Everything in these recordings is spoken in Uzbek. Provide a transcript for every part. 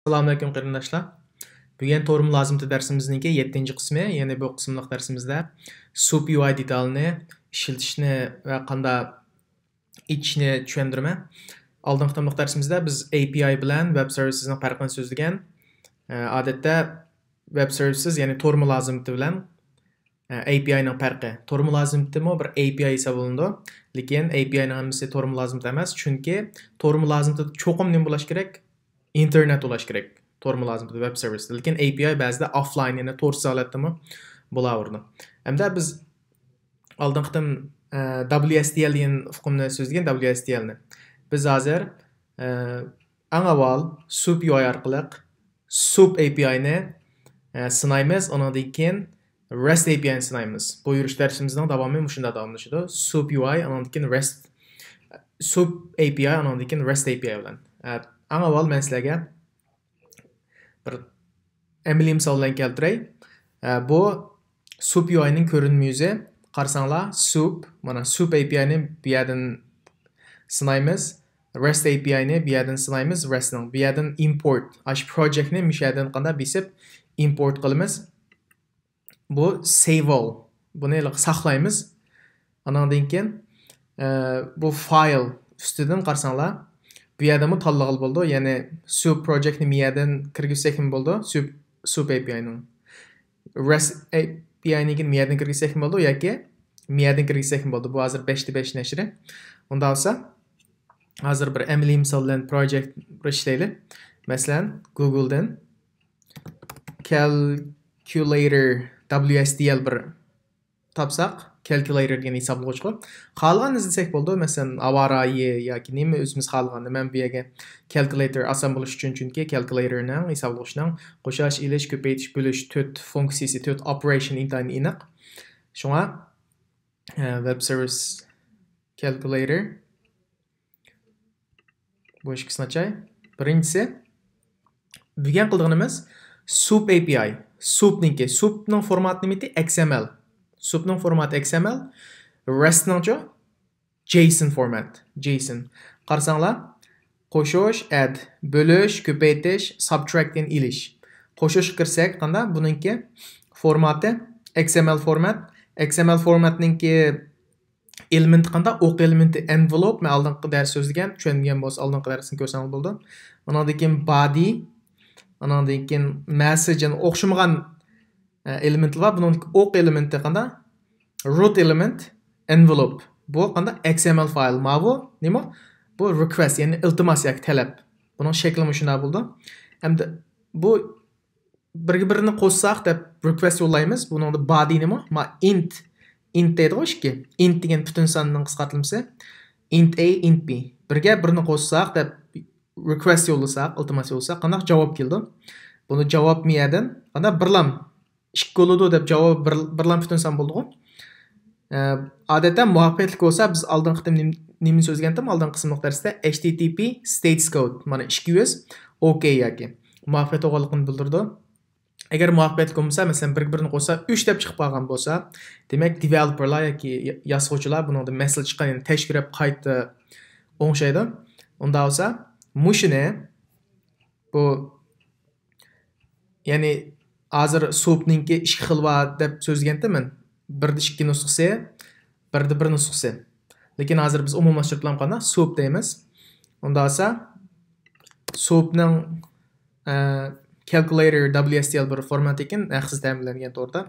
Assalamualaikum qarindoshlar. Bugun to'g'ri mulozimati darsimizningki 7-qismi, ya'ni bu qismliq darsimizda Soup UI detalini ishlatishni va qanday ichishni tushuntiraman. Oldingi qismliq darsimizda biz API bilan web servicesning farqini so'zlagan. Odatda web services, ya'ni to'g'ri mulozimati bilan API ning farqi. To'g'ri mulozimatimi bir API hisoblanadi, lekin API ning hammasi to'g'ri mulozimat emas, chunki to'g'ri mulozimatda cho'qim nima bo'lish kerak? Internet ulash kerak. To'g'ri mulozimatda web service. Lekin API ba'zida offline, ya'ni to'g'ri holatdami bo'laveradi. Hamda biz oldingi qitim WSDL degan hukmni so'zlagan, WSDL ni. Biz hozir eng avval Soup UI orqali Soup API ni sinaymiz, undan keyin REST API ni sinaymiz. Bu yurish darsimizning davomi shunda davomlashadi. Soup UI, undan keyin REST Soup API, undan keyin REST API bilan. Eng avval men sizlarga bir amaliy misol bilan keltiray. Bu Soup UI ning ko'rinma yuzi. Qarasanglar, Soup, mana Soup API ni bu yerdan sinaymiz. REST API ni bu yerdan sinaymiz, REST ning. Bu yerdan import, ash project ni bu yerdan qanday bisib import qilamiz. Bu save all. Buni saqlaymiz. Andan keyin bu file ustidan qarasanglar, bu yerda mı tanlag'il bo'ldi, ya'ni Soup project ni bu yerdan kirgizsak ham bo'ldi, Soup API ning. REST API ni bu yerdan kirgizsak ham bo'ldi yoki bu yerdan kirgizsak ham bo'ldi. Bu hozir 5/5 nashri. Unda olsa, hozir bir amaliy misol bilan project ishlaylik. Masalan, Google dan calculator WSDL bir topsaq, calculator degan hisoblovchi qo'yib, qolgan izlasak bo'ldi. Masalan, avarayi yoki nima o'zimiz qolganini men bu yerga calculator oson bo'lish uchun, chunki calculatorning hisoblovchining qo'shash, ilish, ko'paytirish, bo'lish 4 funksiyasi, 4 operation intayin aniq. Shunga web service calculator bu ishni açay. Birinchisi bugun qilganimiz Soup API. Soupning formati nimati XML. Soupning formati XML, RESTning JSON format. JSON. Qarasanglar, qo'shish, add, bo'lish, ko'paytirish, subtract and ilish. Qo'shish kirsak, qanday? Buningki formati XML format. XML formatningki element qanday? O'q elementi envelope. Men oldingi dars so'zlagan, tushungan bo'lsa, oldingi darsni ko'rsangiz bo'ldi. Undan keyin body, undan keyin message and o'xshamagan elementlar var. Bunun o'q elementi qanday? Root element, envelope. Bu qanday? XML file. Bu nima? Bu request, ya'ni iltimos yoki talab. Buning shakli shunday bo'ldi. Hamda bu bir-birini qo'shsaq deb request yo'llaymiz. Buning body nima? Int deydi o'shki. Int degan butun sonning qisqartirilmasi. Int A, int B. Birga birini qo'shsaq deb request yo'llasak, iltimos yo'llasak, qanday javob keldi? Buni javob miyadan qanday birlam ikki bo'ladi deb javob birlam butun son bo'ldi. Odatda muvaffaqiyatli bo'lsa, biz oldingi qitim nima so'zlagandim? Oldingi qismliq darsda HTTP status code, mana 200 OK yoki muvaffaqiyat o'g'anligini bildirdi. Agar muvaffaqiyatli bo'lmasa, masalan, bir-birini qo'shsa 3 deb chiqib qolgan bo'lsa, demak developerlar yoki yozuvchilar buningda message chiqqan, ya'ni tekshirib qayta o'ngshaydi. Unda bo'lsa, mushuni bu ya'ni hozir Soupningki 2 xil va deb so'zlagandim. 1/2 nusxasi, 1/1 nusxasi. Lekin hozir biz umumlashtirib qilamiz, Soup deymiz. Unda esa Soupning calculator WSDL bir format ekan, haqsiz ta'minlangan to'g'rida.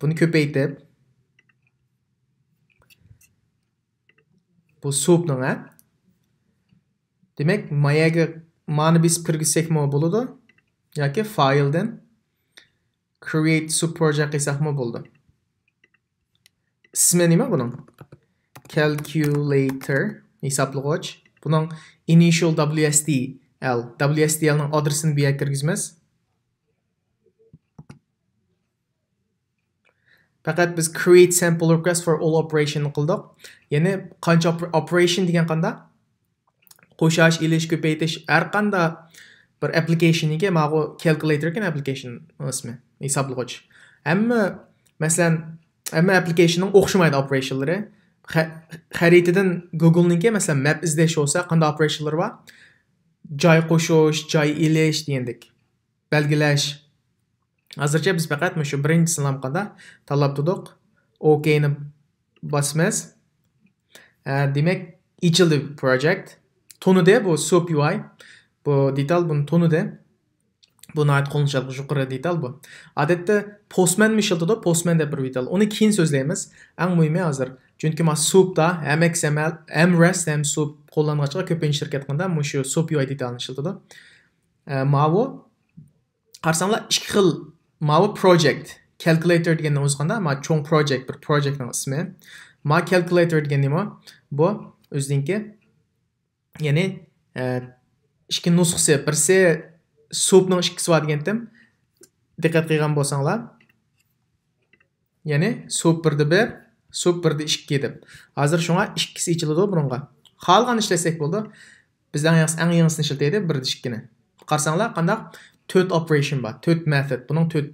Buni ko'paytib bu Soupning demak, mayaga ma'ni bisib kirgizsak bo'ladi yoki filedan create Soup project qilsak bo'ldi. İsmi nima buning? Calculator hisoblag'ich. Buning initial WSDL. WSDL ning adresini bu yerga kirgizamiz. Faqat biz create sample request for all operation qildik. Ya'ni qancha operation degan qanday? Qo'shish, ilish, ko'paytirish har qanday bir applicationga ma'qu calculator ekan application ismi, hisoblag'ich. Masalan, hamma applicationning o'xshamaydi operationlari. Xaritadan Google'ningki masalan map izlash bo'lsa, qanday operationlar bor? Joy qo'shish, joy ilish degandek. belgilash. Hozircha biz faqat shu birinchi lamqada tanlab turdik. OK'ni basamiz. Demak, ichildi project. Tonuda bu SoapUI. Bu detal buni tonuda. Buni ait qo'llanishalik yuqori detal bu. Odatda Postman mishildi, Postman deb bir detal. Uni keyin so'zlaymiz. Eng muhimi hozir. Chunki men Soapda ham XML, ham REST, ham Soap qo'llanganchiga ko'pincha shirkat qilganda shu SoapUI detalni ishlatadi. Mavu qarsanglar ikki xil mavu project calculator deganni o'zganda, ma cho'ng project bir projectning ismi. Ma calculator degan nima? Bu o'ziniki ya'ni ikki nusxasi, birsi Soapning ikkisi bor degandim. Diqqat qilgan bo'lsanglar, ya'ni Soap 1 Soap 2 deb. Hozir shunga ikkisi ichiladi burunga. Qolgan ishlasak bo'ldi. Bizdan eng yangisini ishlataydi 1 2 ni. Qarsanglar qandaq 4 operation bor, 4 method. Buning 4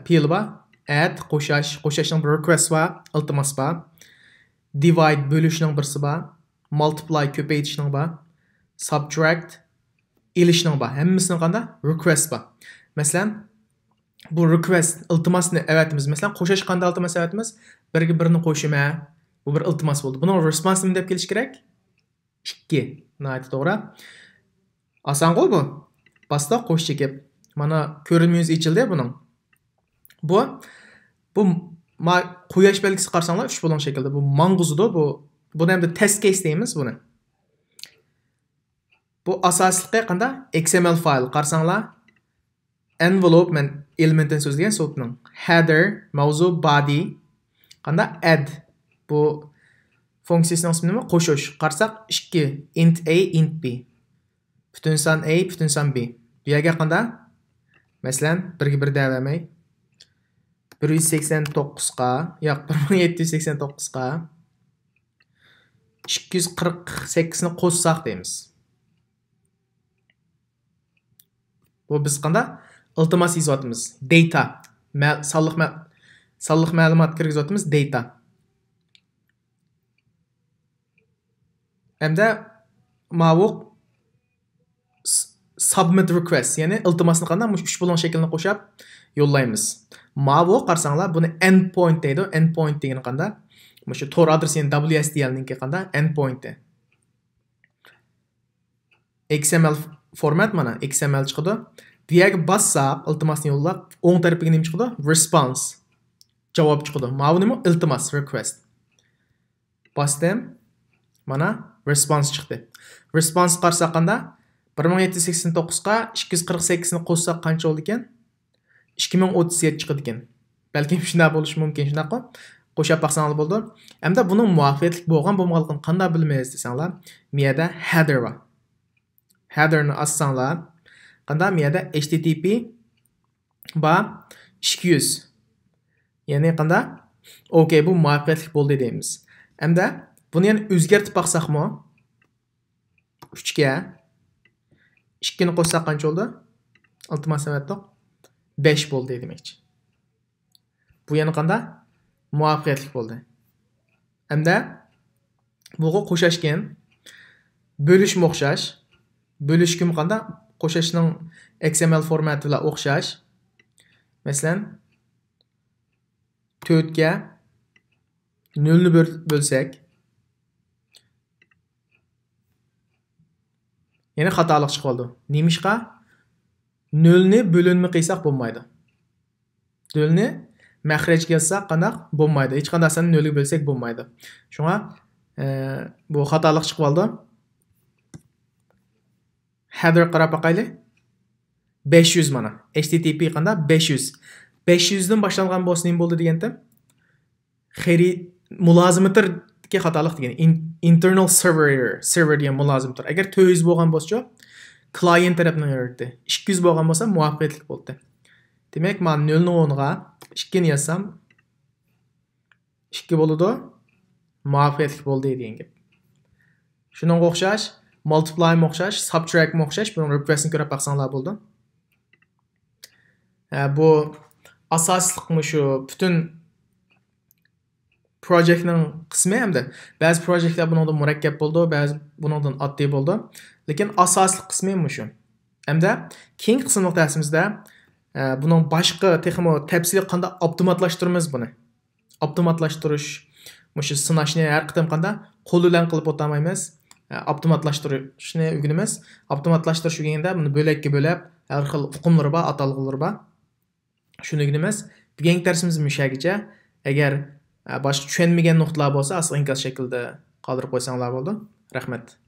fi'li bor. Add qo'shashning bir request bor, iltimos bor. Divide bo'lishning birsi bor. Multiply ko'paytirishning bor. Subtract ilishning bor. Hammasini qanda request bor. Masalan, bu request iltimosni avatimiz. Masalan, qo'shash qanday iltimos avatimiz? Birga birini qo'shima. Bu bir iltimos bo'ldi. Buni response nima deb kelish kerak? 2. Nayt to'g'ri. Oson-ku bu. Basta qo'sh chekib. Mana ko'rinmayuz ichildi buning. Bu quyosh belgisi qarsanglar 3 bo'lgan shaklda. Bu mang'uzudi bu. Buni ham test case deymiz buni. Bu asosliqi qanda XML file qarsanglar envelope men elementdan so'zlagan so'pning header, mavzu, body qanda add bu funksiyasining ismi nima? Qo'shish. Qarsak 2 int a int b. Butun son a, butun son b. Bu yerga qanda? Masalan, 1 ga 1 davamay 189 ga, yo'q 1789 ga 248 ni qo'shsak deymiz. Bu biz qanda iltimos yozamiz. Data. Sonliq ma'lumot kirgizamiz data. Hamda ma'lum submit request, ya'ni iltimosni qanday 3 bo'lgan shaklni qo'shib yo'llaymiz. Ma'lum qarsanglar buni endpoint deydi. Endpoint degani qanday? Shu tor adresini WSDL ninki qanday? Endpoint. XML format mana XML chiqadi. Bu yerga bassaq iltimosni yo'llab, o'ng tarafiga nima chiqadi? Response. Javob chiqadi. Ma'lum nima? Iltimos, request. Bosdim. Mana response chiqdi. Response qarsaq qanda 1789 ga 248 ni qo'shsak qancha bo'ldi ekan? 2037 chiqadi ekan. Balki shunday bo'lishi mumkin, shunaqa. Qo'shib baqsanglar bo'ldi. Hamda buning muvaffaqiyatli bo'lgan-bo'lmaganligini qanday bilmaysiz desanglar, miyada header bor. Headerni assanglar, qanday miyada http va 200. Ya'ni qanday? Okay, bu muvaffaqiyatli bo'ldi deymiz. Hamda buni yana o'zgartib baqsaqmi? 3 ga 2 ni qo'shsak qancha bo'ldi? Iltimos avatdiq. 5 bo'ldi demakchi. Bu yana qanday? Muvaffaqiyatli bo'ldi. Hamda buga qo'shashgan bo'lishga o'xshash. Bo'lishkim qanday? Qo'shashning XML formati bilan o'xshash. Masalan, 4 ga 0 ni bo'lsak, ya'ni xatolik chiqib qoldi. Nemishqa 0 ni bo'linma qilsak bo'lmaydi. 0 ni mahraj kelsak qanday bo'lmaydi. Hech qanday narsani 0 ga bo'lsak bo'lmaydi. Shunga bu xatolik chiqib qoldi. Header qarab baqayli. 500 mana. HTTP qanday? 500. 500 dan boshlangan bo'lsa nima bo'ldi deganda? Xeyri mulozimlarga xatolik degan. Internal server degan mulozimlar. Agar 400 bo'lgan bo'lsa, client tarafdan yaratdi. 200 bo'lgan bo'lsa muvaffaqiyatli bo'ldi. Demak, men 0 ni 10 ga 2 ni yazsam 2 bo'ladi. Muvaffaqiyatli bo'ldi degan gap. Shuningga o'xshash multiply o'xshash, subtract o'xshash, buni requestni ko'rib baqsanglar bo'ldi. Bu asosliqmi shu butun projectning qismi hamda ba'zi projektlar bundan murakkab bo'ldi, ba'zi bundan oddiy bo'ldi. Lekin asosli qismi shu. Hamda keyingi qismliq darsimizda buning boshqa texmo tafsili qanday avtomatlashtiramiz buni. Avtomatlashtirish, mushu sinashni har qitim qanday qo'l bilan qilib o'tamaymiz. Avtomatlashtirishni o'rganamiz. Avtomatlashtirish deganda buni bo'lakka bo'lib, har xil uqumlari bor, atalg'ilari bor. Shuni o'rganamiz. Bugungi darsimiz mushagicha. Agar boshqa tushunmagan nuqtalar bo'lsa, asl inkas shaklda qoldirib qo'ysanglar bo'ldi. Rahmat.